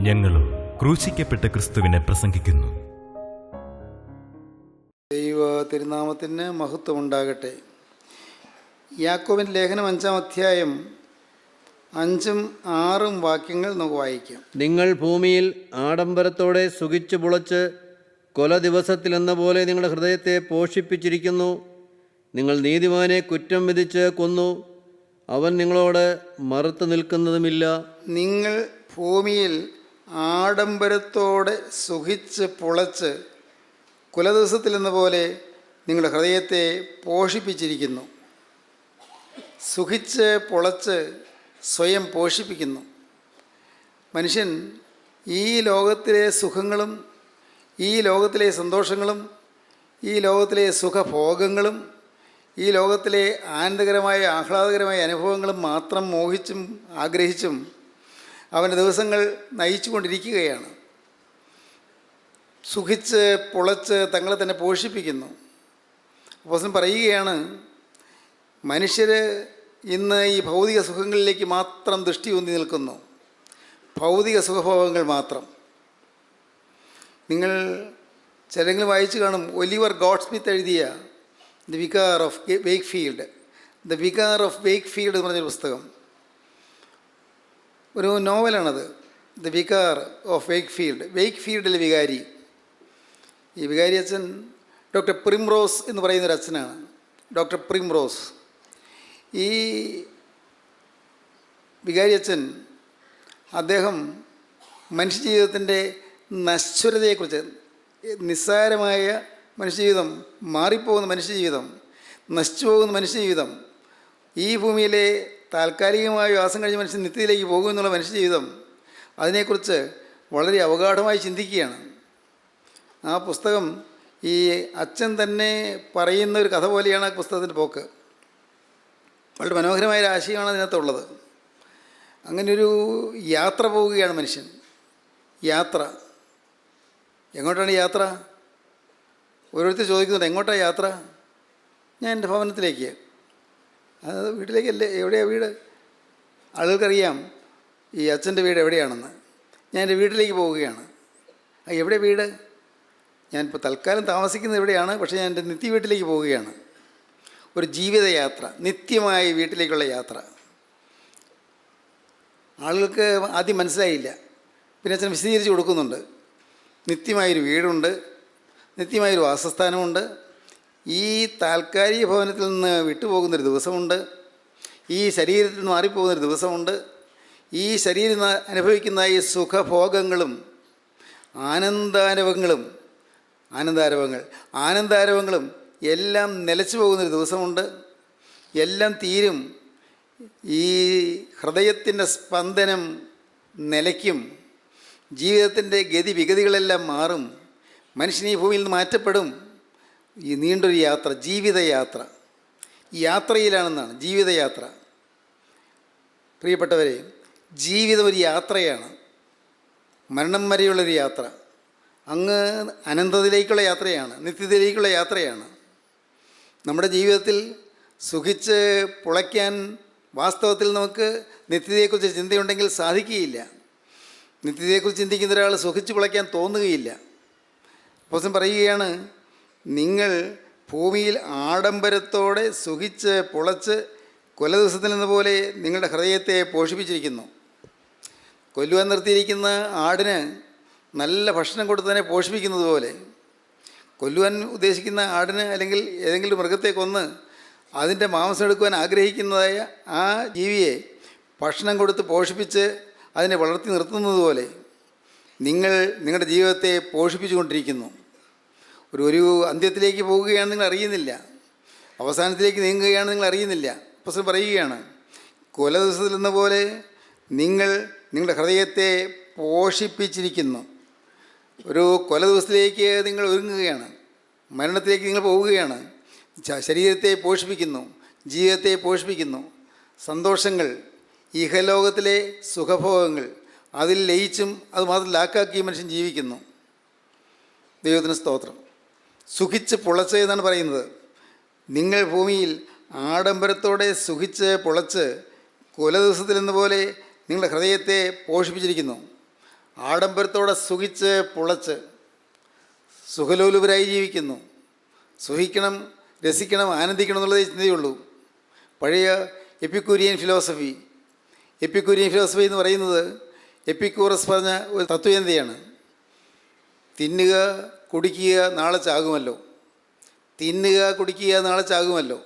ഞങ്ങളും ക്രൂശിക്കപ്പെട്ട ക്രിസ്തുവിനെ പ്രസംഗിക്കുന്നു. ദൈവ തിരുനാമത്തിന് മഹത്വം ഉണ്ടാകട്ടെ. യാക്കോബിൻ്റെ ലേഖനം 5-ാം അധ്യായം 5-6 വാക്യങ്ങൾ നമുക്ക് വായിക്കാം. നിങ്ങൾ ഭൂമിയിൽ ആഡംബരത്തോടെ സുഖിച്ചു പുളച്ച് കൊല ദിവസത്തിലെന്ന പോലെ നിങ്ങളുടെ ഹൃദയത്തെ പോഷിപ്പിച്ചിരിക്കുന്നു. നിങ്ങൾ നീതിമാനെ കുറ്റം വിധിച്ച് കൊന്നു, അവൻ നിങ്ങളോട് മറുത്തു നിൽക്കുന്നതുമില്ല. നിങ്ങൾ ഭൂമിയിൽ ആഡംബരത്തോടെ സുഖിച്ച് പുളച്ച് കുലദിവസത്തിലെന്ന പോലെ നിങ്ങളുടെ ഹൃദയത്തെ പോഷിപ്പിച്ചിരിക്കുന്നു. സുഖിച്ച് പുളച്ച് സ്വയം പോഷിപ്പിക്കുന്നു. മനുഷ്യൻ ഈ ലോകത്തിലെ സുഖങ്ങളും ഈ ലോകത്തിലെ സന്തോഷങ്ങളും ഈ ലോകത്തിലെ സുഖഭോഗങ്ങളും ഈ ലോകത്തിലെ ആനന്ദകരമായ ആഹ്ലാദകരമായ അനുഭവങ്ങളും മാത്രം മോഹിച്ചും ആഗ്രഹിച്ചും അവൻ്റെ ദിവസങ്ങൾ നയിച്ചു കൊണ്ടിരിക്കുകയാണ്. സുഖിച്ച് പുളച്ച് തങ്ങളെ തന്നെ പോഷിപ്പിക്കുന്നു. അപ്പോസ്തലൻ പറയുകയാണ്, മനുഷ്യർ ഇന്ന് ഈ ഭൗതിക സുഖങ്ങളിലേക്ക് മാത്രം ദൃഷ്ടി ഊന്നി നിൽക്കുന്നു. ഭൗതിക സുഖഭോഗങ്ങൾ മാത്രം. നിങ്ങൾ ചിലരെങ്കിലും വായിച്ചു കാണും, ഒലിവർ ഗോഡ്സ്മിത്ത് എഴുതിയ ദ വികാർ ഓഫ് വേക്ക്ഫീൽഡ് എന്ന് പറഞ്ഞൊരു പുസ്തകം, ഒരു നോവലാണത്. ദ വികാർ ഓഫ് വേക്ക്ഫീൽഡിലെ വികാരി. ഈ വികാരി അച്ഛൻ ഡോക്ടർ പ്രിംറോസ് എന്ന് പറയുന്നൊരു അച്ഛനാണ്. Doctor primrose. ഈ വികാരി അച്ഛൻ അദ്ദേഹം മനുഷ്യജീവിതത്തിൻ്റെ നശ്വരതയെക്കുറിച്ച്, നിസ്സാരമായ മനുഷ്യജീവിതം, മാറിപ്പോകുന്ന മനുഷ്യജീവിതം, നശിച്ചു പോകുന്ന മനുഷ്യജീവിതം, ഈ ഭൂമിയിലെ താൽക്കാലികമായ വാസം കഴിഞ്ഞ് മനുഷ്യൻ നിത്യത്തിലേക്ക് പോകുമെന്നുള്ള മനുഷ്യജീവിതം, അതിനെക്കുറിച്ച് വളരെ അവഗാഢമായി ചിന്തിക്കുകയാണ്. ആ പുസ്തകം ഈ അച്ഛൻ തന്നെ പറയുന്ന ഒരു കഥ പോലെയാണ് ആ പുസ്തകത്തിൻ്റെ പോക്ക്. വളരെ മനോഹരമായൊരു ആശയമാണ് അതിനകത്തുള്ളത്. അങ്ങനെയൊരു യാത്ര പോവുകയാണ് മനുഷ്യൻ. യാത്ര എങ്ങോട്ടാണ് യാത്ര? ഓരോരുത്തർ ചോദിക്കുന്നുണ്ട്, എങ്ങോട്ടാണ് യാത്ര? ഞാൻ എൻ്റെ ഭവനത്തിലേക്ക്. അത് വീട്ടിലേക്കല്ലേ? എവിടെയാണ് വീട്? ആളുകൾക്കറിയാം ഈ അച്ഛൻ്റെ വീട് എവിടെയാണെന്ന്. ഞാൻ എൻ്റെ വീട്ടിലേക്ക് പോവുകയാണ്. എവിടെ വീട്? ഞാനിപ്പോൾ തൽക്കാലം താമസിക്കുന്നത് എവിടെയാണ്, പക്ഷേ ഞാൻ എൻ്റെ നിത്യ വീട്ടിലേക്ക് പോവുകയാണ്. ഒരു ജീവിതയാത്ര, നിത്യമായ വീട്ടിലേക്കുള്ള യാത്ര. ആളുകൾക്ക് ആദ്യം മനസ്സിലായില്ല. പിന്നെ അച്ഛൻ വിശദീകരിച്ച് കൊടുക്കുന്നുണ്ട്. നിത്യമായൊരു വീടുണ്ട്, നിത്യമായൊരു വാസസ്ഥാനമുണ്ട്, ഈ താൽക്കാലിക ഭവനത്തിൽ നിന്ന് വിട്ടുപോകുന്നൊരു ദിവസമുണ്ട്, ഈ ശരീരത്തിൽ നിന്ന് മാറിപ്പോകുന്നൊരു ദിവസമുണ്ട്, ഈ ശരീരം അനുഭവിക്കുന്ന ഈ സുഖഭോഗങ്ങളും ആനന്ദാരവങ്ങളും എല്ലാം നിലച്ചു പോകുന്നൊരു ദിവസമുണ്ട്. എല്ലാം തീരും. ഈ ഹൃദയത്തിൻ്റെ സ്പന്ദനം നിലയ്ക്കും. ജീവിതത്തിൻ്റെ ഗതിവിഗതികളെല്ലാം മാറും. മനുഷ്യൻ ഈ ഭൂമിയിൽ നിന്ന് മാറ്റപ്പെടും. ഈ നീണ്ടൊരു യാത്ര, ജീവിതയാത്ര, യാത്രയിലാണെന്നാണ് ജീവിതയാത്ര. പ്രിയപ്പെട്ടവരെ, ജീവിതം ഒരു യാത്രയാണ്. മരണം വരെയുള്ളൊരു യാത്ര. അങ്ങ് അനന്തതയിലേക്കുള്ള യാത്രയാണ്, നിത്യതയിലേക്കുള്ള യാത്രയാണ്. നമ്മുടെ ജീവിതത്തിൽ സുഖിച്ച് പുളയ്ക്കാൻ വാസ്തവത്തിൽ നമുക്ക് നിത്യതയെക്കുറിച്ച് ചിന്തയുണ്ടെങ്കിൽ സാധിക്കുകയില്ല. നിത്യതയെക്കുറിച്ച് ചിന്തിക്കുന്ന ഒരാൾ സുഖിച്ച് പുളയ്ക്കാൻ തോന്നുകയില്ല. അപ്പോസ്തലൻ പറയുകയാണ്, നിങ്ങൾ ഭൂമിയിൽ ആഡംബരത്തോടെ സുഖിച്ച് പുളച്ച് കൊലദിവസത്തിലെന്ന പോലെ നിങ്ങളുടെ ഹൃദയത്തെ പോഷിപ്പിച്ചിരിക്കുന്നു. കൊല്ലുവാൻ നിർത്തിയിരിക്കുന്ന ആടിന് നല്ല ഭക്ഷണം കൊടുത്ത് തന്നെ പോഷിപ്പിക്കുന്നത് പോലെ, കൊല്ലുവാൻ ഉദ്ദേശിക്കുന്ന ആടിന് അല്ലെങ്കിൽ ഏതെങ്കിലും മൃഗത്തെ കൊന്ന് അതിൻ്റെ മാംസം എടുക്കുവാൻ ആഗ്രഹിക്കുന്നതായ ആ ജീവിയെ ഭക്ഷണം കൊടുത്ത് പോഷിപ്പിച്ച് അതിനെ വളർത്തി നിർത്തുന്നത് പോലെ നിങ്ങൾ നിങ്ങളുടെ ജീവിതത്തെ പോഷിപ്പിച്ചുകൊണ്ടിരിക്കുന്നു. ഒരു അന്ത്യത്തിലേക്ക് പോവുകയാണ് നിങ്ങൾ അറിയുന്നില്ല, അവസാനത്തിലേക്ക് നീങ്ങുകയാണ് നിങ്ങൾ അറിയുന്നില്ല. അപ്പോസ്തലൻ പറയുകയാണ്, കൊല ദിവസത്തിലെന്ന പോലെ നിങ്ങൾ നിങ്ങളുടെ ഹൃദയത്തെ പോഷിപ്പിച്ചിരിക്കുന്നു. ഒരു കൊല ദിവസത്തിലേക്ക് നിങ്ങൾ ഒരുങ്ങുകയാണ്, മരണത്തിലേക്ക് നിങ്ങൾ പോവുകയാണ്. ശരീരത്തെ പോഷിപ്പിക്കുന്നു, ജീവിതത്തെ പോഷിപ്പിക്കുന്നു. സന്തോഷങ്ങൾ, ഇഹലോകത്തിലെ സുഖഭോഗങ്ങൾ, അതിൽ ലയിച്ചും അത് മാത്രം ലാക്കാക്കി മനുഷ്യൻ ജീവിക്കുന്നു. ദൈവത്തിന് സ്തോത്രം. സുഖിച്ച് പുളച്ച് എന്നാണ് പറയുന്നത്. നിങ്ങൾ ഭൂമിയിൽ ആഡംബരത്തോടെ സുഖിച്ച് പുളച്ച് കൊല ദിവസത്തിലെന്ന പോലെ നിങ്ങളുടെ ഹൃദയത്തെ പോഷിപ്പിച്ചിരിക്കുന്നു. ആഡംബരത്തോടെ സുഖിച്ച് പുളച്ച് സുഖലോലുപരായി ജീവിക്കുന്നു. സുഖിക്കണം, രസിക്കണം, ആനന്ദിക്കണം എന്നുള്ളതേ ചിന്തയുള്ളൂ. പഴയ എപ്പിക്യൂരിയൻ ഫിലോസഫി എന്ന് പറയുന്നത് എപ്പിക്യൂറസ് പറഞ്ഞ ഒരു തത്വചിന്തയാണ്. തിന്നുക, കുടിക്കുക, നാളെ ചാകുമല്ലോ. തിന്നുക, കുടിക്കുക, നാളെ ചാകുമല്ലോ.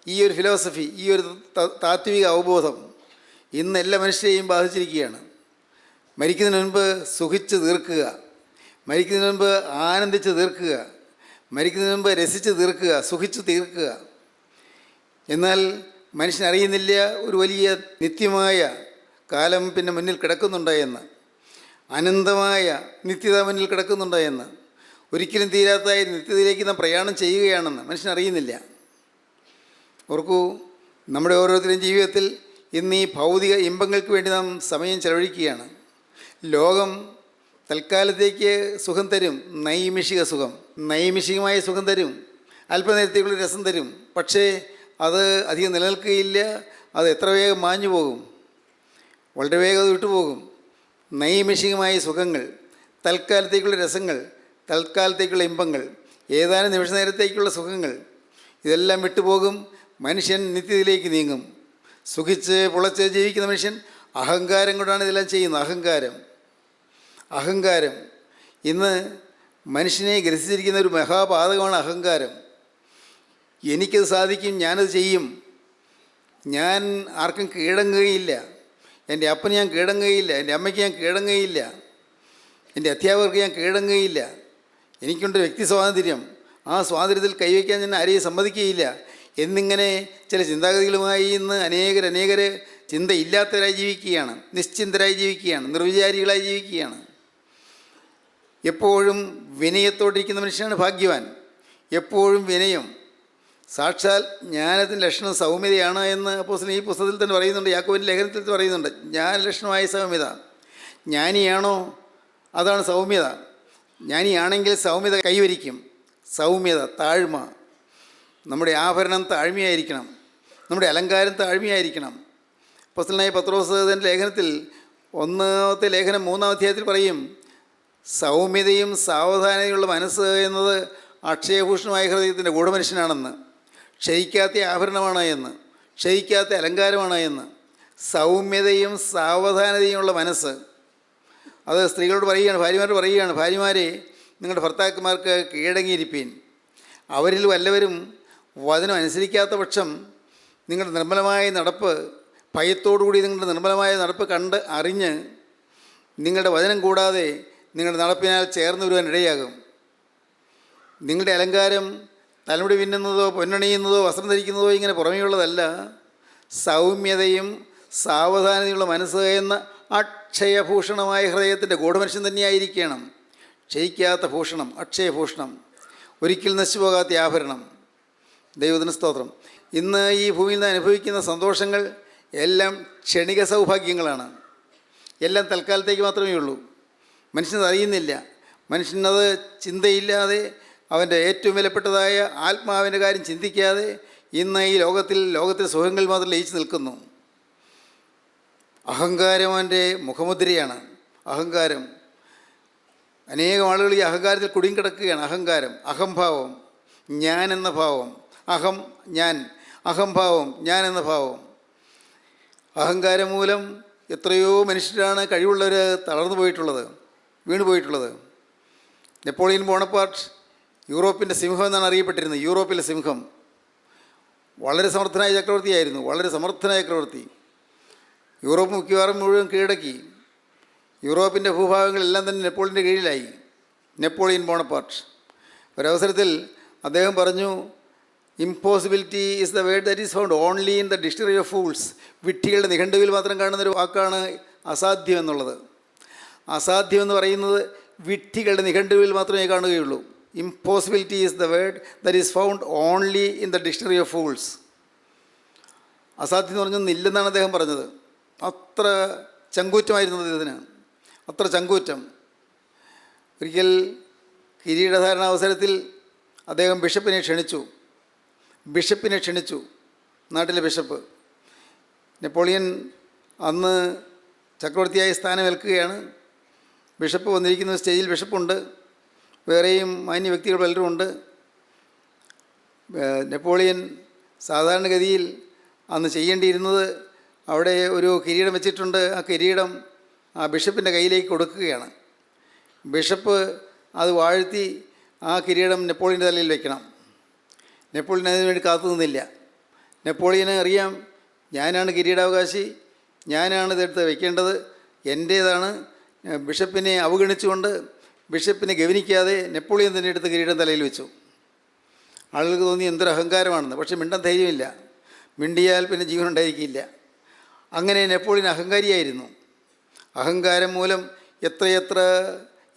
ഈ ഒരു ഫിലോസഫി, ഈ ഒരു താത്വിക അവബോധം ഇന്ന് എല്ലാ മനുഷ്യരെയും ബാധിച്ചിരിക്കുകയാണ്. മരിക്കുന്നതിന് മുൻപ് സുഖിച്ച് തീർക്കുക, മരിക്കുന്നതിന് മുൻപ് ആനന്ദിച്ച് തീർക്കുക, മരിക്കുന്നതിന് മുൻപ് രസിച്ച് തീർക്കുക, സുഖിച്ച് തീർക്കുക. എന്നാൽ മനുഷ്യനറിയുന്നില്ല ഒരു വലിയ നിത്യമായ കാലം പിന്നെ മുന്നിൽ കിടക്കുന്നുണ്ട് എന്ന്, അനന്തമായ നിത്യത മുന്നിൽ കിടക്കുന്നുണ്ട് എന്ന്, ഒരിക്കലും തീരാത്തതായ നിത്യതയിലേക്ക് നാം പ്രയാണം ചെയ്യുകയാണെന്ന് മനുഷ്യനറിയുന്നില്ല. ഓർക്കൂ, നമ്മുടെ ഓരോരുത്തരുടെയും ജീവിതത്തിൽ ഇന്ന് ഈ ഭൗതിക ഇമ്പങ്ങൾക്ക് വേണ്ടി നാം സമയം ചെലവഴിക്കുകയാണ്. ലോകം തൽക്കാലത്തേക്ക് സുഖം തരും, നൈമിഷികമായ സുഖം തരും, അല്പനേരത്തേക്കുള്ള രസം തരും. പക്ഷേ അത് അധികം നിലനിൽക്കുകയില്ല. അത് എത്ര വേഗം മാഞ്ഞു പോകും, വളരെ വേഗം അത് വിട്ടുപോകും. നൈമിഷികമായ സുഖങ്ങൾ, തൽക്കാലത്തേക്കുള്ള രസങ്ങൾ, തൽക്കാലത്തേക്കുള്ള ഇമ്പങ്ങൾ, ഏതാനും നിമിഷ നേരത്തേക്കുള്ള സുഖങ്ങൾ, ഇതെല്ലാം വിട്ടുപോകും. മനുഷ്യൻ നിത്യതയിലേക്ക് നീങ്ങും. സുഖിച്ച് പുളച്ച് ജീവിക്കുന്ന മനുഷ്യൻ അഹങ്കാരം കൊണ്ടാണ് ഇതെല്ലാം ചെയ്യുന്നത്. അഹങ്കാരം ഇന്ന് മനുഷ്യനെ ഗ്രസിച്ചിരിക്കുന്ന ഒരു മഹാപാതകമാണ് അഹങ്കാരം. എനിക്കത് സാധിക്കും, ഞാനത് ചെയ്യും, ഞാൻ ആർക്കും കീഴടങ്ങുകയില്ല, എൻ്റെ അപ്പന് ഞാൻ കീഴടങ്ങുകയില്ല, എൻ്റെ അമ്മയ്ക്ക് ഞാൻ കീഴടങ്ങുകയില്ല, എൻ്റെ അധ്യാപകർക്ക് ഞാൻ കീഴടങ്ങുകയില്ല, എനിക്കുണ്ട് വ്യക്തി സ്വാതന്ത്ര്യം, ആ സ്വാതന്ത്ര്യത്തിൽ കൈവയ്ക്കാൻ ഞാൻ ആരെയും സമ്മതിക്കുകയില്ല എന്നിങ്ങനെ ചില ചിന്താഗതികളുമായി ഇന്ന് അനേകർ ചിന്തയില്ലാത്തവരായി ജീവിക്കുകയാണ്, നിശ്ചിന്തരായി ജീവിക്കുകയാണ്, നിർവിചാരികളായി ജീവിക്കുകയാണ്. എപ്പോഴും വിനയത്തോടിരിക്കുന്ന മനുഷ്യനാണ് ഭാഗ്യവാൻ. എപ്പോഴും വിനയം, സാക്ഷാൽ ജ്ഞാനത്തിൻ്റെ ലക്ഷണം സൗമ്യതയാണ് എന്ന് അപ്പോസ്തലൻ ഈ പുസ്തകത്തിൽ തന്നെ പറയുന്നുണ്ട്. യാക്കോബിൻ്റെ ലേഖനത്തിൽ പറയുന്നുണ്ട്, ജ്ഞാന ലക്ഷണമായ സൗമ്യത. ജ്ഞാനിയാണോ? അതാണ് സൗമ്യത. ജ്ഞാനിയാണെങ്കിൽ സൗമ്യത കൈവരിക്കും. സൗമ്യത, താഴ്മ. നമ്മുടെ ആഭരണം താഴ്മയായിരിക്കണം, നമ്മുടെ അലങ്കാരം താഴ്മയായിരിക്കണം. അപ്പോസ്തലനായ പത്രോസ് തൻ്റെ ലേഖനത്തിൽ 1 ലേഖനം 3-ാം അധ്യായത്തിൽ പറയും, സൗമ്യതയും സാവധാനതയുള്ള മനസ്സ് എന്നത് അക്ഷയഭൂഷണമായ ഹൃദയത്തിൻ്റെ ഗൂഢമനുഷ്യനാണെന്ന്, ക്ഷയിക്കാത്ത ആഭരണമാണ് എന്ന്, ക്ഷയിക്കാത്ത അലങ്കാരമാണ് എന്ന്. സൗമ്യതയും സാവധാനതയുമുള്ള മനസ്സ്, അത് സ്ത്രീകളോട് പറയുകയാണ്, ഭാര്യമാരോട് പറയുകയാണ്, ഭാര്യമാരെ നിങ്ങളുടെ ഭർത്താക്കന്മാർക്ക് കീഴടങ്ങിയിരിപ്പീൻ. അവരിൽ വല്ലവരും വചനം അനുസരിക്കാത്ത പക്ഷം നിങ്ങളുടെ നിർമ്മലമായ നടപ്പ്, ഭയത്തോടുകൂടി നിങ്ങളുടെ നിർമ്മലമായ നടപ്പ് കണ്ട് അറിഞ്ഞ് നിങ്ങളുടെ വചനം കൂടാതെ നിങ്ങളുടെ നടപ്പിനാൽ ചേർന്ന് വരുവാൻ ഇടയാകും. നിങ്ങളുടെ അലങ്കാരം തലമുടി പിന്നുന്നതോ പൊന്നണിയുന്നതോ വസ്ത്രം ധരിക്കുന്നതോ ഇങ്ങനെ പുറമേയുള്ളതല്ല. സൗമ്യതയും സാവധാനതയുള്ള മനസ്സ് എന്ന അക്ഷയഭൂഷണമായ ഹൃദയത്തിൻ്റെ ഗൂഢമനുഷ്യൻ തന്നെയായിരിക്കണം. ക്ഷയിക്കാത്ത ഭൂഷണം, അക്ഷയഭൂഷണം, ഒരിക്കൽ നശിച്ചു പോകാത്ത ആഭരണം. ദൈവത്തിന് സ്തോത്രം. ഇന്ന് ഈ ഭൂമിയിൽ നിന്ന് അനുഭവിക്കുന്ന സന്തോഷങ്ങൾ എല്ലാം ക്ഷണിക സൗഭാഗ്യങ്ങളാണ്. എല്ലാം തൽക്കാലത്തേക്ക് മാത്രമേ ഉള്ളൂ. മനുഷ്യനത് അറിയുന്നില്ല. മനുഷ്യനത് ചിന്തയില്ലാതെ, അവൻ്റെ ഏറ്റവും വിലപ്പെട്ടതായ ആത്മാവിൻ്റെ കാര്യം ചിന്തിക്കാതെ ഇന്ന് ഈ ലോകത്തിലെ സുഖങ്ങൾ മാത്രം ലയിച്ച് നിൽക്കുന്നു. അഹങ്കാരം അവൻ്റെ മുഖമുദ്രയാണ്. അഹങ്കാരം, അനേകം ആളുകൾ ഈ അഹങ്കാരത്തിൽ കുടുങ്ങിക്കിടക്കുകയാണ്. അഹങ്കാരം, അഹംഭാവം, ഞാൻ എന്ന ഭാവം. അഹംഭാവം, ഞാൻ എന്ന ഭാവം. അഹങ്കാരം മൂലം എത്രയോ മനുഷ്യരാണ് കഴിവുള്ളവർ തളർന്നു പോയിട്ടുള്ളത്, വീണു പോയിട്ടുള്ളത്. നെപ്പോളിയൻ ബോണപ്പാർട്ട് യൂറോപ്പിൻ്റെ സിംഹം എന്നാണ് അറിയപ്പെട്ടിരുന്നത്. യൂറോപ്പിലെ സിംഹം. വളരെ സമർത്ഥനായ ചക്രവർത്തിയായിരുന്നു, വളരെ സമർത്ഥനായ ചക്രവർത്തി. യൂറോപ്പ് മിക്കവാറും മുഴുവൻ കീഴടക്കി. യൂറോപ്പിൻ്റെ ഭൂഭാഗങ്ങളെല്ലാം തന്നെ നെപ്പോളിയൻ്റെ കീഴിലായി. നെപ്പോളിയൻ ബോണപ്പാർട്ട് ഒരവസരത്തിൽ അദ്ദേഹം പറഞ്ഞു, impossibility is the word that is found only in the dictionary of fools. വിഡ്ഢികളുടെ നിഘണ്ടുവിൽ മാത്രം കാണുന്നൊരു വാക്കാണ് അസാധ്യം എന്നുള്ളത്. അസാധ്യം എന്ന് പറയുന്നത് വിഡ്ഢികളുടെ നിഘണ്ടുവിൽ മാത്രമേ കാണുകയുള്ളൂ. Impossibility is the word that is found only in the dictionary of fools. അസാധ്യം എന്ന് പറഞ്ഞൊന്നും ഇല്ലെന്നാണ് അദ്ദേഹം പറഞ്ഞത്. അത്ര ചങ്കൂറ്റമായിരുന്നു അദ്ദേഹത്തിന്, അത്ര ചങ്കൂറ്റം. ഒരിക്കൽ കിരീടധാരണ അവസരത്തിൽ അദ്ദേഹം ബിഷപ്പിനെ ക്ഷണിച്ചു, നാട്ടിലെ ബിഷപ്പ്. നെപ്പോളിയൻ അന്ന് ചക്രവർത്തിയായി സ്ഥാനമേൽക്കുകയാണ്. ബിഷപ്പ് വന്നിരിക്കുന്ന സ്റ്റേജിൽ ബിഷപ്പുണ്ട്, വേറെയും മാന്യ വ്യക്തികൾ പലരും ഉണ്ട്. നെപ്പോളിയൻ സാധാരണഗതിയിൽ അന്ന് ചെയ്യേണ്ടിയിരുന്നത് അവിടെ ഒരു കിരീടം വെച്ചിട്ടുണ്ട്. ആ കിരീടം ആ ബിഷപ്പിൻ്റെ കയ്യിലേക്ക് കൊടുക്കുകയാണ്. ബിഷപ്പ് അത് വാഴ്ത്തി ആ കിരീടം നെപ്പോളിയൻ്റെ തലയിൽ വയ്ക്കണം. നെപ്പോളിയൻ അതിനു വേണ്ടി കാത്തു നിന്നില്ല. നെപ്പോളിയന് അറിയാം, ഞാനാണ് കിരീടാവകാശി, ഞാനാണ് ഇതെടുത്ത് വയ്ക്കേണ്ടത്, എൻ്റേതാണ്. ബിഷപ്പിനെ അവഗണിച്ചുകൊണ്ട്, ബിഷപ്പിനെ ഗവനിക്കാതെ നെപ്പോളിയൻ തന്നെ എടുത്ത് കിരീടം തലയിൽ വെച്ചു. ആളുകൾക്ക് തോന്നി എന്തൊരു അഹങ്കാരമാണെന്ന്. പക്ഷെ മിണ്ടാൻ ധൈര്യമില്ല. മിണ്ടിയാൽ പിന്നെ ജീവൻ ഉണ്ടായിരിക്കില്ല. അങ്ങനെ നെപ്പോളിയൻ അഹങ്കാരിയായിരുന്നു. അഹങ്കാരം മൂലം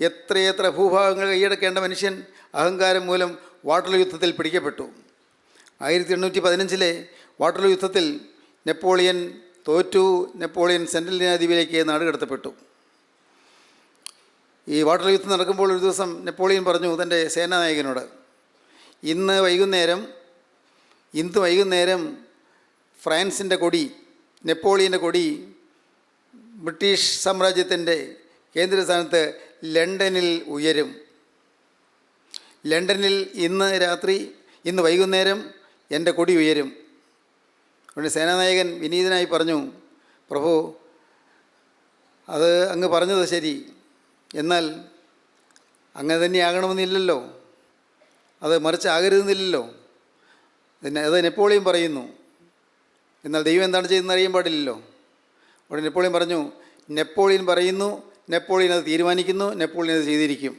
എത്രയെത്ര ഭൂഭാഗങ്ങൾ കൈയടക്കേണ്ട മനുഷ്യൻ അഹങ്കാരം മൂലം വാട്ടർലൂ യുദ്ധത്തിൽ പിടിക്കപ്പെട്ടു. 1815 വാട്ടർലൂ യുദ്ധത്തിൽ നെപ്പോളിയൻ തോറ്റു. നെപ്പോളിയൻ സെൻട്രൽ ദ്വീപിലേക്ക് നാടുകടത്തപ്പെട്ടു. ഈ വാട്ടർലൂ യുദ്ധം നടക്കുമ്പോൾ ഒരു ദിവസം നെപ്പോളിയൻ പറഞ്ഞു തൻ്റെ സേനാനായകനോട്, ഇന്ന് വൈകുന്നേരം ഫ്രാൻസിൻ്റെ കൊടി, നെപ്പോളിയൻ്റെ കൊടി ബ്രിട്ടീഷ് സാമ്രാജ്യത്തിൻ്റെ കേന്ദ്രസ്ഥാനത്ത് ലണ്ടനിൽ ഉയരും. ലണ്ടനിൽ ഇന്ന് വൈകുന്നേരം എൻ്റെ കൊടി ഉയരും. അതുകൊണ്ട് സേനാനായകൻ വിനീതനായി പറഞ്ഞു, പ്രഭു, അത് അങ്ങ് പറഞ്ഞത് ശരി, എന്നാൽ അങ്ങനെ തന്നെ ആകണമെന്നില്ലല്ലോ, അത് മറിച്ചാകരുതെന്നില്ലല്ലോ. അത് നെപ്പോളിയൻ പറയുന്നു, എന്നാൽ ദൈവം എന്താണ് ചെയ്യുന്നത് അറിയാൻ പാടില്ലല്ലോ. അവിടെ നെപ്പോളിയൻ പറഞ്ഞു, നെപ്പോളിയൻ പറയുന്നു, നെപ്പോളിയൻ അത് തീരുമാനിക്കുന്നു, നെപ്പോളിയൻ അത് ചെയ്തിരിക്കും.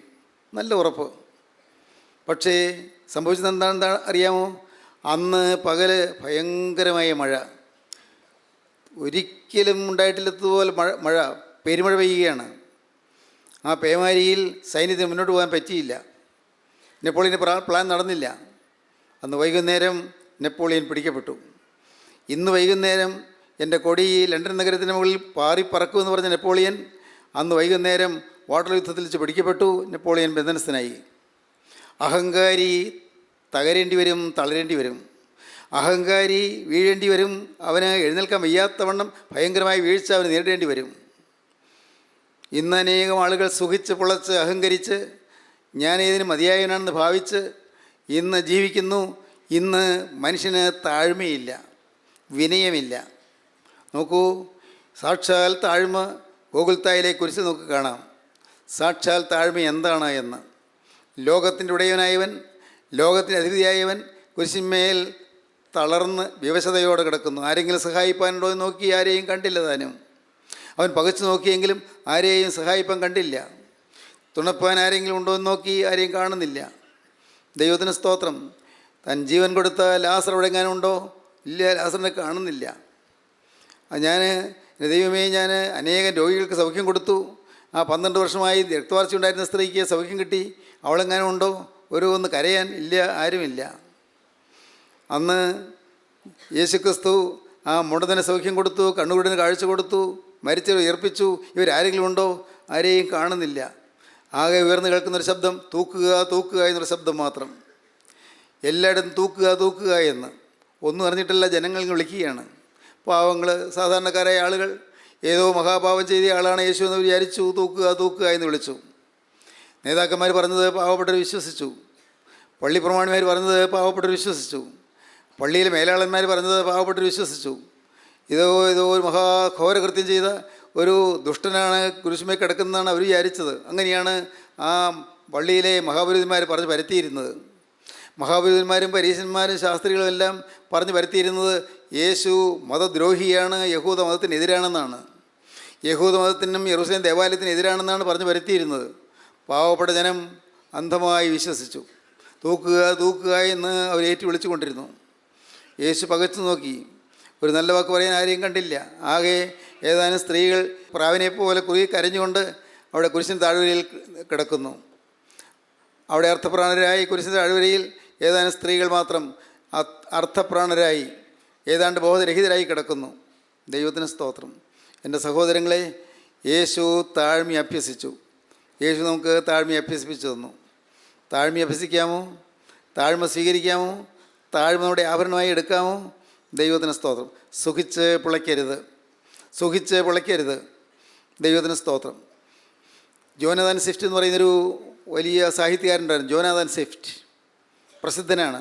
നല്ല ഉറപ്പ്. പക്ഷേ സംഭവിച്ചത് എന്താണെന്ന് അറിയാമോ? അന്ന് പകല് ഭയങ്കരമായ മഴ, ഒരിക്കലും ഉണ്ടായിട്ടില്ലാത്തതുപോലെ മഴ പെരുമഴ പെയ്യുകയാണ്. ആ പേമാരിയിൽ സൈന്യത്തിന് മുന്നോട്ട് പോകാൻ പറ്റിയില്ല. നെപ്പോളിയൻ്റെ പ്ലാൻ നടന്നില്ല. അന്ന് വൈകുന്നേരം നെപ്പോളിയൻ പിടിക്കപ്പെട്ടു. ഇന്ന് വൈകുന്നേരം എൻ്റെ കൊടി ലണ്ടൻ നഗരത്തിന് മുകളിൽ പാറിപ്പറക്കുമെന്ന് പറഞ്ഞ നെപ്പോളിയൻ അന്ന് വൈകുന്നേരം വാട്ടർലൂ യുദ്ധത്തിൽ വെച്ച് പിടിക്കപ്പെട്ടു. നെപ്പോളിയൻ ബന്ധനസ്ഥനായി. അഹങ്കാരി തകരേണ്ടി വരും, തളരേണ്ടി വരും. അഹങ്കാരി വീഴേണ്ടി വരും. അവന് എഴുന്നേൽക്കാൻ വയ്യാത്തവണ്ണം ഭയങ്കരമായ വീഴ്ച അവന് നേരിടേണ്ടി വരും. ഇന്ന് അനേകം ആളുകൾ സുഖിച്ച് പുളച്ച് അഹങ്കരിച്ച് ഞാൻ ഏതിന് മതിയായവനാണെന്ന് ഭാവിച്ച് ഇന്ന് ജീവിക്കുന്നു. ഇന്ന് മനുഷ്യന് താഴ്മയില്ല, വിനയമില്ല. നോക്കൂ, സാക്ഷാൽ താഴ്മ ഗോകുൽത്തായിലെ കുരിശിൽ നോക്കി കാണാം. സാക്ഷാൽ താഴ്മ എന്താണ് എന്ന്. ലോകത്തിൻ്റെ ഉടയവനായവൻ, ലോകത്തിൻ്റെ അധിപതിയായവൻ കുരിശിന്മേൽ തളർന്ന് വിവശതയോടെ കിടക്കുന്നു. ആരെങ്കിലും സഹായിപ്പാനുണ്ടോ എന്ന് നോക്കി ആരെയും കണ്ടില്ല. താനും അവൻ പകച്ചു നോക്കിയെങ്കിലും ആരെയും സഹായിപ്പാൻ കണ്ടില്ല. തുണപ്പാൻ ആരെങ്കിലും ഉണ്ടോ എന്ന് നോക്കി ആരെയും കാണുന്നില്ല. ദൈവത്തിന് സ്തോത്രം. താൻ ജീവൻ കൊടുത്ത ലാസർ എവിടെങ്ങാനുണ്ടോ? ഇല്ല, ലാസറിനെ കാണുന്നില്ല. ദൈവമേ, ഞാൻ അനേകം രോഗികൾക്ക് സൗഖ്യം കൊടുത്തു. ആ 12 വർഷമായി രക്തവാർച്ച ഉണ്ടായിരുന്ന സ്ത്രീക്ക് സൗഖ്യം കിട്ടി. അവളെങ്ങാനും ഉണ്ടോ? ഒന്ന് കരയാൻ? ഇല്ല, ആരുമില്ല. അന്ന് യേശുക്രിസ്തു ആ മുടന്തന് സൗഖ്യം കൊടുത്തു, കണ്ണുകുരുടന് കാഴ്ച കൊടുത്തു, മരിച്ചവരെ ഉയർപ്പിച്ചു. ഇവരാരെങ്കിലും ഉണ്ടോ? ആരെയും കാണുന്നില്ല. ആകെ ഉയർന്നു കേൾക്കുന്നൊരു ശബ്ദം, തൂക്കുക തൂക്കുക എന്നൊരു ശബ്ദം മാത്രം. എല്ലായിടത്തും തൂക്കുക തൂക്കുക എന്ന്. ഒന്നും അറിഞ്ഞിട്ടല്ല ജനങ്ങൾ വിളിക്കുകയാണ്. പാവങ്ങൾ, സാധാരണക്കാരായ ആളുകൾ, ഏതോ മഹാപാപം ചെയ്ത ആളാണ് യേശു എന്ന് വിചാരിച്ചു. തൂക്കുക തൂക്കുക എന്ന് വിളിച്ചു. നേതാക്കന്മാർ പറഞ്ഞത് പാവപ്പെട്ടവർ വിശ്വസിച്ചു. പള്ളിപ്രമാണിമാർ പറഞ്ഞത് പാവപ്പെട്ടവർ വിശ്വസിച്ചു. പള്ളിയിലെ മേലാളന്മാർ പറഞ്ഞത് പാവപ്പെട്ടവർ വിശ്വസിച്ചു. ഏതോ ഒരു മഹാഘോരകൃത്യം ചെയ്ത ഒരു ദുഷ്ടനാണ് കുരിശുമേൽ കിടക്കുന്നതാണ് അവർ വിചാരിച്ചത്. അങ്ങനെയാണ് ആ പള്ളിയിലെ മഹാപുരോഹിതന്മാർ പറഞ്ഞ് പരത്തിയിരുന്നത്. മഹാപുരോഹിതന്മാരും പരീശന്മാരും ശാസ്ത്രികളും എല്ലാം പറഞ്ഞ് പരത്തിയിരുന്നത് യേശു മതദ്രോഹിയാണ്, യഹൂദ മതത്തിനെതിരാണെന്നാണ്. യഹൂദ മതത്തിനും യെരൂശലേം ദേവാലയത്തിനെതിരാണെന്നാണ് പറഞ്ഞ് പരത്തിയിരുന്നത്. പാവപ്പെട്ട ജനം അന്ധമായി വിശ്വസിച്ചു. തൂക്കുക തൂക്കുക എന്ന് അവർ ഏറ്റു വിളിച്ചുകൊണ്ടിരുന്നു. യേശു പകച്ചു നോക്കി. ഒരു നല്ല വാക്ക് പറയാൻ ആരെയും കണ്ടില്ല. ആകെ ഏതാനും സ്ത്രീകൾ പ്രാവിനെ പോലെ കുറുകി കരഞ്ഞുകൊണ്ട് അവിടെ കുരിശിൻ താഴ്വരയിൽ കിടക്കുന്നു. അവിടെ അർത്ഥപ്രാണരായി കുരിശിൻ താഴ്വരയിൽ ഏതാനും സ്ത്രീകൾ മാത്രം അർത്ഥപ്രാണരായി ഏതാണ്ട് ബോധരഹിതരായി കിടക്കുന്നു. ദൈവത്തിന് സ്തോത്രം. എൻ്റെ സഹോദരങ്ങളെ, യേശു താഴ്മ അഭ്യസിച്ചു. യേശു നമുക്ക് താഴ്മ അഭ്യസിപ്പിച്ചു തന്നു. താഴ്മ അഭ്യസിക്കാമോ? താഴ്മ സ്വീകരിക്കാമോ? താഴ്മ നമ്മുടെ ആഭരണമായി എടുക്കാമോ? ദൈവത്തിന് സ്തോത്രം. സുഖിച്ച് പിളയ്ക്കരുത്, സുഖിച്ച് പിളയ്ക്കരുത്. ദൈവത്തിന് സ്തോത്രം. ജോനാഥൻ സ്വിഫ്റ്റ് എന്ന് പറയുന്നൊരു വലിയ സാഹിത്യകാരനുണ്ടായിരുന്നു. Jonathan Swift പ്രസിദ്ധനാണ്.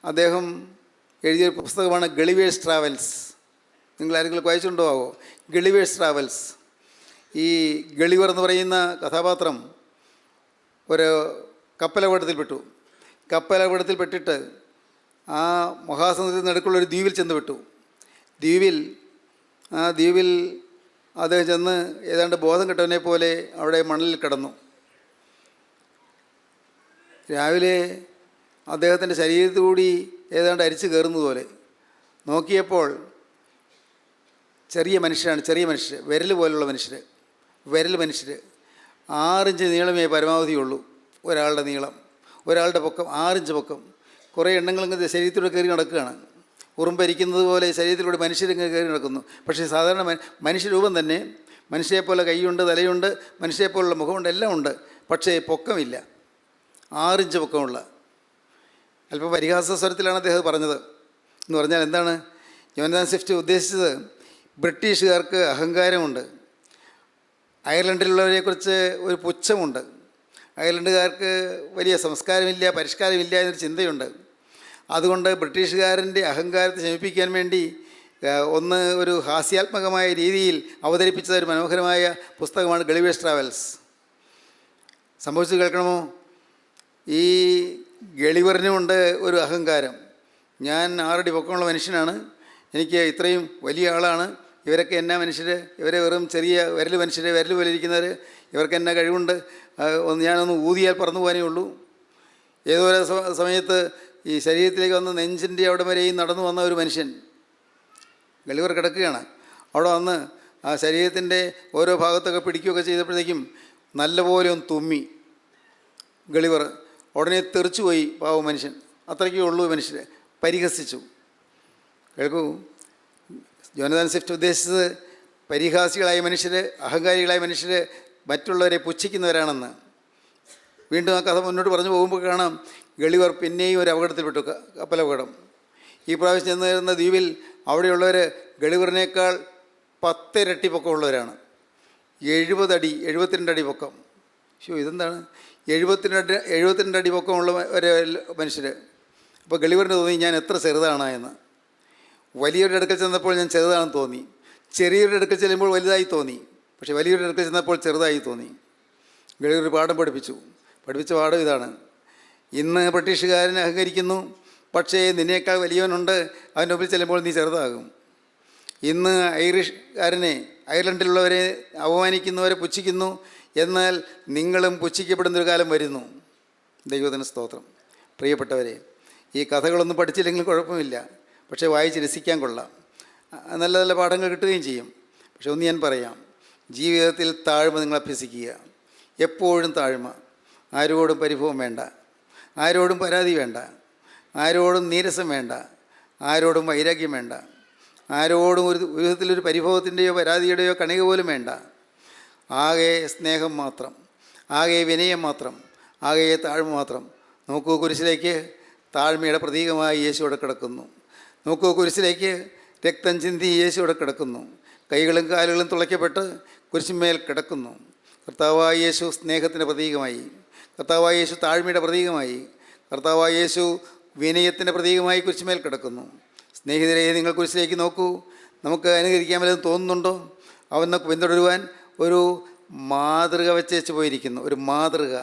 അദ്ദേഹം എഴുതിയൊരു പുസ്തകമാണ് ഗളിവേഴ്സ് ട്രാവൽസ്. നിങ്ങൾ ആരെങ്കിലും വായിച്ചുകൊണ്ടോ ആവോ? Gulliver's travels. ഈ ഗളിവർ എന്ന് പറയുന്ന കഥാപാത്രം ഒരു കപ്പലപകടത്തിൽപ്പെട്ടു. കപ്പലപകടത്തിൽപ്പെട്ടിട്ട് ആ മഹാസമുദ്രത്തിൽ നടുക്കുള്ളൊരു ദ്വീപിൽ ചെന്ന് വിട്ടു. ദ്വീപിൽ അദ്ദേഹം ചെന്ന് ഏതാണ്ട് ബോധം കെട്ടവനെ പോലെ അവിടെ മണലിൽ കിടന്നു. രാവിലെ അദ്ദേഹത്തിൻ്റെ ശരീരത്തുകൂടി ഏതാണ്ട് അരിച്ചു കയറുന്നത് പോലെ നോക്കിയപ്പോൾ ചെറിയ മനുഷ്യർ, വിരൽ പോലുള്ള മനുഷ്യർ, 6 ഇഞ്ച് നീളമേ പരമാവധിയുള്ളൂ. ഒരാളുടെ നീളം, ഒരാളുടെ പൊക്കം 6 ഇഞ്ച് പൊക്കം. കുറേ എണ്ണങ്ങളിങ്ങനെ ശരീരത്തിലൂടെ കയറി നടക്കുകയാണ്. ഉറുമ്പരിക്കുന്നത് പോലെ ശരീരത്തിലൂടെ മനുഷ്യരിങ്ങനെ കയറി നടക്കുന്നു. പക്ഷേ സാധാരണ മനുഷ്യരൂപം തന്നെ, മനുഷ്യരെപ്പോലെ കൈയുണ്ട്, തലയുണ്ട്, മനുഷ്യരെപ്പോലുള്ള മുഖമുണ്ട്, എല്ലാം ഉണ്ട്. പക്ഷേ പൊക്കമില്ല. 6 ഇഞ്ച് പൊക്കമുള്ള. അല്പം പരിഹാസ സ്വരത്തിലാണ് അദ്ദേഹം പറഞ്ഞത്. എന്ന് പറഞ്ഞാൽ എന്താണ് ജോനാഥൻ സ്വിഫ്റ്റ് ഉദ്ദേശിച്ചത്? ബ്രിട്ടീഷുകാർക്ക് അഹങ്കാരമുണ്ട്, അയർലൻഡിലുള്ളവരെക്കുറിച്ച് ഒരു പുച്ഛമുണ്ട്, അയർലൻഡുകാർക്ക് വലിയ സംസ്കാരമില്ല, പരിഷ്കാരമില്ല എന്നൊരു ചിന്തയുണ്ട്. അതുകൊണ്ട് ബ്രിട്ടീഷുകാരൻ്റെ അഹങ്കാരത്തെ ശമിപ്പിക്കാൻ വേണ്ടി ഒരു ഹാസ്യാത്മകമായ രീതിയിൽ അവതരിപ്പിച്ച ഒരു മനോഹരമായ പുസ്തകമാണ് ഗളിവേഴ്സ് ട്രാവൽസ്. സംഭവിച്ചത് കേൾക്കണമോ? ഈ ഗളിവറിനുമുണ്ട് ഒരു അഹങ്കാരം. ഞാൻ 6 അടി പൊക്കമുള്ള മനുഷ്യനാണ്, എനിക്ക് ഇത്രയും വലിയ ആളാണ്, ഇവരൊക്കെ എന്നാ മനുഷ്യർ, ഇവരെ വെറും ചെറിയ വിരൽ പോലെ ഇരിക്കുന്നവർ, ഇവർക്ക് എന്നാ കഴിവുണ്ട്, ഞാനൊന്ന് ഊതിയാൽ പറന്നു പോകാനേ ഉള്ളൂ. ഏതോ ഒരു സമയത്ത് ഈ ശരീരത്തിലേക്ക് വന്ന് നെഞ്ചിൻ്റെ അവിടെ വരെയും നടന്നു വന്ന ഒരു മനുഷ്യൻ ഗളിവർ കിടക്കുകയാണ്. അവിടെ വന്ന് ആ ശരീരത്തിൻ്റെ ഓരോ ഭാഗത്തൊക്കെ പിടിക്കുകയൊക്കെ ചെയ്തപ്പോഴത്തേക്കും നല്ലപോലെ ഒന്ന് തുമ്മി ഗളിവർ. ഉടനെ തെറിച്ചുപോയി പാവം മനുഷ്യൻ. അത്രയ്ക്കേ ഉള്ളൂ. മനുഷ്യരെ പരിഹസിച്ചു. കേൾക്കൂ, ജോനാഥൻ സ്വിഫ്റ്റ് ഉദ്ദേശിച്ചത് പരിഹാസികളായ മനുഷ്യർ, അഹങ്കാരികളായ മനുഷ്യർ മറ്റുള്ളവരെ പുച്ഛിക്കുന്നവരാണെന്ന്. വീണ്ടും ആ കഥ മുന്നോട്ട് പറഞ്ഞു പോകുമ്പോൾ കാണാം, ഗളിവർ പിന്നെയും ഒരു അപകടത്തിൽപ്പെട്ടു, കപ്പലപകടം. ഈ പ്രാവശ്യം ചെന്ന് കയറുന്ന ദ്വീപിൽ അവിടെയുള്ളവർ ഗളിവറിനേക്കാൾ 10 ഇരട്ടി പൊക്കമുള്ളവരാണ്. 70 അടി, 72 അടി പൊക്കം. ഇതെന്താണ് 72 അടി പൊക്കമുള്ള ഒരു മനുഷ്യർ. അപ്പോൾ ഗളിവറിന് തോന്നി ഞാൻ എത്ര ചെറുതാണ് എന്ന്. വലിയൊരു അടുക്കൽ ചെന്നപ്പോൾ ഞാൻ ചെറുതാണെന്ന് തോന്നി, ചെറിയൊരു അടുക്കൽ ചെല്ലുമ്പോൾ വലുതായി തോന്നി, പക്ഷേ വലിയൊരു അടുക്കൽ ചെന്നപ്പോൾ ചെറുതായി തോന്നി. ഗളിവർ പാഠം പഠിപ്പിച്ച പാഠം ഇതാണ്: ഇന്ന് ബ്രിട്ടീഷുകാരനെ അഹങ്കരിക്കുന്നു, പക്ഷേ നിന്നേക്കാൾ വലിയവനുണ്ട്, അവൻ്റെ മുമ്പിൽ ചെല്ലുമ്പോൾ നീ ചെറുതാകും. ഇന്ന് അയർലൻഡിലുള്ളവരെ അവമാനിക്കുന്നവരെ പുച്ഛിക്കുന്നു, എന്നാൽ നിങ്ങളും പുച്ഛിക്കപ്പെടുന്നൊരു കാലം വരുന്നു. ദൈവത്തിന് സ്തോത്രം. പ്രിയപ്പെട്ടവരെ, ഈ കഥകളൊന്നും പഠിച്ചില്ലെങ്കിൽ കുഴപ്പമില്ല, പക്ഷേ വായിച്ച് രസിക്കാൻ കൊള്ളാം, നല്ല നല്ല പാഠങ്ങൾ കിട്ടുകയും ചെയ്യും. പക്ഷെ ഒന്ന് ഞാൻ പറയാം, ജീവിതത്തിൽ താഴ്മ നിങ്ങൾ അഭ്യസിക്കുക. എപ്പോഴും താഴ്മ. ആരോടും പരിഭവം വേണ്ട, ആരോടും പരാതി വേണ്ട, ആരോടും നീരസം വേണ്ട, ആരോടും വൈരാഗ്യം വേണ്ട, ആരോടും ഒരു വിധത്തിലൊരു പരിഭവത്തിൻ്റെയോ പരാതിയുടെയോ കണിക പോലും വേണ്ട. ആകെ സ്നേഹം മാത്രം, ആകെ വിനയം മാത്രം, ആകെ താഴ്മ മാത്രം. നോക്കൂ, കുരിശിലേക്ക് താഴ്മയുടെ പ്രതീകമായി യേശു അവിടെ കിടക്കുന്നു. നോക്കൂ, കുരിശിലേക്ക് രക്തം ചിന്തി യേശു അവിടെ കിടക്കുന്നു. കൈകളും കാലുകളും തുളയ്ക്കപ്പെട്ട് കുരിശിന്മേൽ കിടക്കുന്നു. കർത്താവായ യേശു സ്നേഹത്തിൻ്റെ പ്രതീകമായി, കർത്താവായ യേശു താഴ്മയുടെ പ്രതീകമായി, കർത്താവായ യേശു വിനയത്തിൻ്റെ പ്രതീകമായി കുരിശിന്മേൽ കിടക്കുന്നു. സ്നേഹിതരെ, നിങ്ങൾ കുരിശിലേക്ക് നോക്കൂ. നമുക്ക് അനുകരിക്കാൻ വല്ലതും തോന്നുന്നുണ്ടോ? അവൻ നമുക്ക് പിന്തുടരുവാൻ ഒരു മാതൃക വെച്ചേച്ച് പോയിരിക്കുന്നു. ഒരു മാതൃക.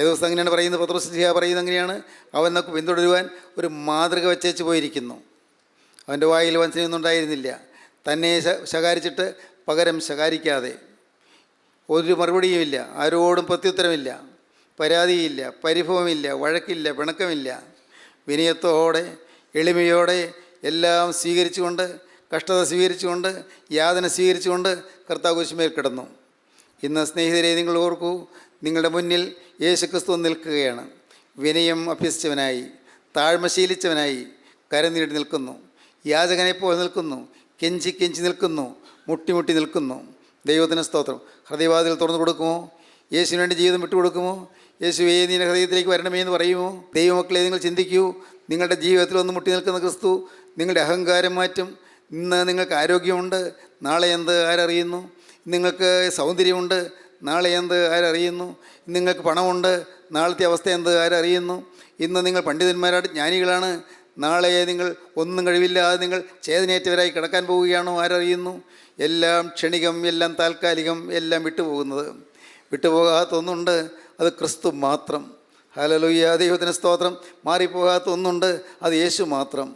ഏതോസം അങ്ങനെയാണ് പറയുന്നത്, പത്രോസ് പറയുന്നത് അങ്ങനെയാണ്. അവൻ നമുക്ക് പിന്തുടരുവാൻ ഒരു മാതൃക വെച്ചേച്ച് പോയിരിക്കുന്നു. അവൻ്റെ വായിൽ വഞ്ചനയൊന്നും ഉണ്ടായിരുന്നില്ല. തന്നെ ശകാരിച്ചിട്ട് പകരം ശകാരിക്കാതെ, ഒരു മറുപടിയുമില്ല, ആരോടും പ്രത്യുത്തരമില്ല, പരാതിയില്ല, പരിഭവമില്ല, വഴക്കില്ല, പിണക്കമില്ല. വിനയത്തോടെ എളിമയോടെ എല്ലാം സ്വീകരിച്ചുകൊണ്ട്, കഷ്ടത സ്വീകരിച്ചുകൊണ്ട്, യാതന സ്വീകരിച്ചുകൊണ്ട് കർത്താവ് കുരിശിന്മേൽ കിടന്നു. ഇന്ന് സ്നേഹിതരെ, നിങ്ങൾ ഓർക്കൂ, നിങ്ങളുടെ മുന്നിൽ യേശുക്രിസ്തു നിൽക്കുകയാണ്. വിനയം അഭ്യസിച്ചവനായി, താഴ്മ ശീലിച്ചവനായി കരനീട്ടി നിൽക്കുന്നു. യാചകനെപ്പോലെ നിൽക്കുന്നു, കെഞ്ചി നിൽക്കുന്നു, മുട്ടി നിൽക്കുന്നു. ദൈവത്തിന് സ്തോത്രം. ഹൃദയവാതിൽ തുറന്നു കൊടുക്കുമോ? യേശുവിന് വേണ്ടി ജീവിതം വിട്ടുകൊടുക്കുമോ? യേശുവേ, നീ ഹൃദയത്തിലേക്ക് വരണമേ എന്ന് പറയുമോ? ദൈവമക്കളെ, നിങ്ങൾ ചിന്തിക്കൂ. നിങ്ങളുടെ ജീവിതത്തിൽ ഒന്ന് മുട്ടി നിൽക്കുന്ന ക്രിസ്തു നിങ്ങളുടെ അഹങ്കാരം മാറ്റും. ഇന്ന് നിങ്ങൾക്ക് ആരോഗ്യമുണ്ട്, നാളെ എന്ത് ആരറിയുന്നു? നിങ്ങൾക്ക് സൗന്ദര്യമുണ്ട്, നാളെ എന്ത് ആരറിയുന്നു? നിങ്ങൾക്ക് പണമുണ്ട്, നാളത്തെ അവസ്ഥ എന്ത് ആരറിയുന്നു? ഇന്ന് നിങ്ങൾ പണ്ഡിതന്മാരാണ്, ജ്ഞാനികളാണ്, നാളെ നിങ്ങൾ ഒന്നും കഴിവില്ലാതെ നിങ്ങൾ ചേതനേറ്റവരായി കിടക്കാൻ പോവുകയാണോ? ആരറിയുന്നു? എല്ലാം ക്ഷണികം, എല്ലാം താൽക്കാലികം, എല്ലാം വിട്ടുപോകുന്നത്. വിട്ടുപോകാത്ത ഒന്നുണ്ട്, അത് ക്രിസ്തു മാത്രം. ഹല്ലേലൂയ, ദൈവത്തിന് സ്തോത്രം. മാറിപ്പോകാത്ത ഒന്നുണ്ട്, അത് യേശു മാത്രം.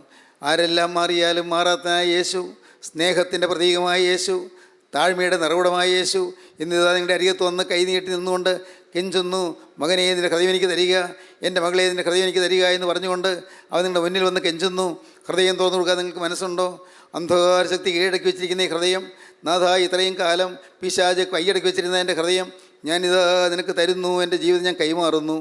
ആരെല്ലാം മാറിയാലും മാറാത്തനായ യേശു, സ്നേഹത്തിൻ്റെ പ്രതീകമായ യേശു, താഴ്മയുടെ നിറകുടമായ യേശു ഇന്നിതാ നിങ്ങളുടെ അരികത്ത് വന്ന് കൈനീട്ടി നിന്നുകൊണ്ട് കെഞ്ചുന്നു, മകനെ നിൻ്റെ ഹൃദയം എനിക്ക് തരിക, എൻ്റെ മകളെ നിൻ്റെ ഹൃദയം എനിക്ക് തരിക എന്ന് പറഞ്ഞുകൊണ്ട് അവൻ നിങ്ങളുടെ മുന്നിൽ വന്ന് കെഞ്ചുന്നു. ഹൃദയം തുറന്നു കൊടുക്കാൻ നിങ്ങൾക്ക് മനസ്സുണ്ടോ? അന്ധകാര ശക്തി കീഴടക്കി വെച്ചിരിക്കുന്ന ഈ ഹൃദയം, നാഥ, ഇത്രയും കാലം പിശാച് കൈയടക്കി വെച്ചിരുന്ന എൻ്റെ ഹൃദയം ഞാനിതാ നിനക്ക് തരുന്നു, എൻ്റെ ജീവിതം ഞാൻ കൈമാറുന്നു.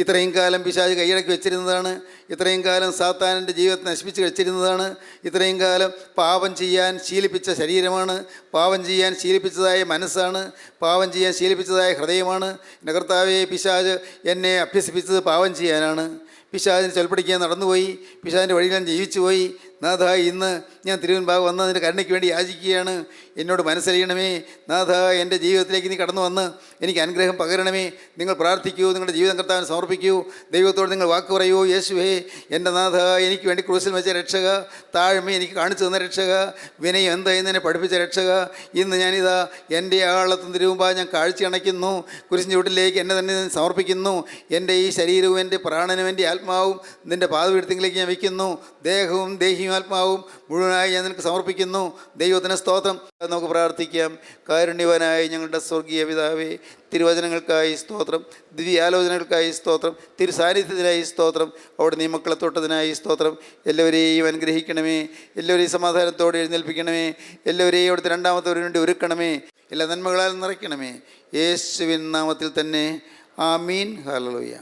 ഇത്രയും കാലം പിശാച് കൈയടക്കി വെച്ചിരുന്നതാണ്, ഇത്രയും കാലം സാത്താൻ എൻ്റെ ജീവിതത്തെ നശിപ്പിച്ച് വെച്ചിരുന്നതാണ്, ഇത്രയും കാലം പാപം ചെയ്യാൻ ശീലിപ്പിച്ച ശരീരമാണ്, പാപം ചെയ്യാൻ ശീലിപ്പിച്ചതായ മനസ്സാണ്, പാപം ചെയ്യാൻ ശീലിപ്പിച്ചതായ ഹൃദയമാണ്. എൻ്റെ കർത്താവേ, പിശാച് എന്നെ അഭ്യസിപ്പിച്ചത് പാപം ചെയ്യാനാണ്. പിശാചിന് ചൊൽപ്പടിക്കാൻ നടന്നുപോയി, പിശാചിൻ്റെ വഴിയിൽ ഞാൻ ജീവിച്ചു പോയി. നാഥ, ഇന്ന് ഞാൻ തിരുവൻപാവ് വന്ന് നിൻ്റെ കരുണയ്ക്ക് വേണ്ടി യാചിക്കുകയാണ്. എന്നോട് മനസ്സറിയണമേ നാഥ, എൻ്റെ ജീവിതത്തിലേക്ക് നീ കടന്നു വന്ന് എനിക്ക് അനുഗ്രഹം പകരണമേ. നിങ്ങൾ പ്രാർത്ഥിക്കൂ, നിങ്ങളുടെ ജീവിതം കർത്താവിന് സമർപ്പിക്കൂ, ദൈവത്തോട് നിങ്ങൾ വാക്ക് പറയൂ. യേശുവേ, എൻ്റെ നാഥ, എനിക്ക് വേണ്ടി ക്രൂസിൽ വെച്ച രക്ഷക, താഴ്മ എനിക്ക് കാണിച്ചു തന്ന രക്ഷക, വിനയം എന്തായെന്നെ പഠിപ്പിച്ച രക്ഷക, ഇന്ന് ഞാനിതാ എൻ്റെ ആളത്തും തിരുവുമ്പാ ഞാൻ കാഴ്ച അണയ്ക്കുന്നു. കുരിശിൻ ചുവട്ടിലേക്ക് എന്നെ തന്നെ സമർപ്പിക്കുന്നു. എൻ്റെ ഈ ശരീരവും എൻ്റെ പ്രാണനും എൻ്റെ ആത്മാവും നിൻ്റെ പാദപീഠത്തിലേക്ക് ഞാൻ വയ്ക്കുന്നു. ദേഹവും ദേഹിയും ആത്മാവും മുഴുവനായി ഞാൻ നിനക്ക് സമർപ്പിക്കുന്നു. ദൈവത്തിന് സ്തോത്രം. നമുക്ക് പ്രാർത്ഥിക്കാം. കാരുണ്യവാനായ ഞങ്ങളുടെ സ്വർഗീയ പിതാവേ, തിരുവചനങ്ങൾക്കായി സ്തോത്രം, ദിവ്യാലോചനകൾക്കായി സ്തോത്രം, തിരുസാന്നിധ്യത്തിനായി സ്തോത്രം, അവിടെ നീ മക്കളെ തൊട്ടതിനായി സ്തോത്രം. എല്ലാവരെയും അനുഗ്രഹിക്കണമേ, എല്ലാവരെയും സമാധാനത്തോടെ എഴുന്നേൽപ്പിക്കണമേ, എല്ലാവരെയും അവിടുത്തെ രണ്ടാമത്തവർക്ക് വേണ്ടി ഒരുക്കണമേ, എല്ലാ നന്മകളാൽ നിറയ്ക്കണമേ. യേശുവിൻ നാമത്തിൽ തന്നെ ആമീൻ. ഹല്ലേലൂയ.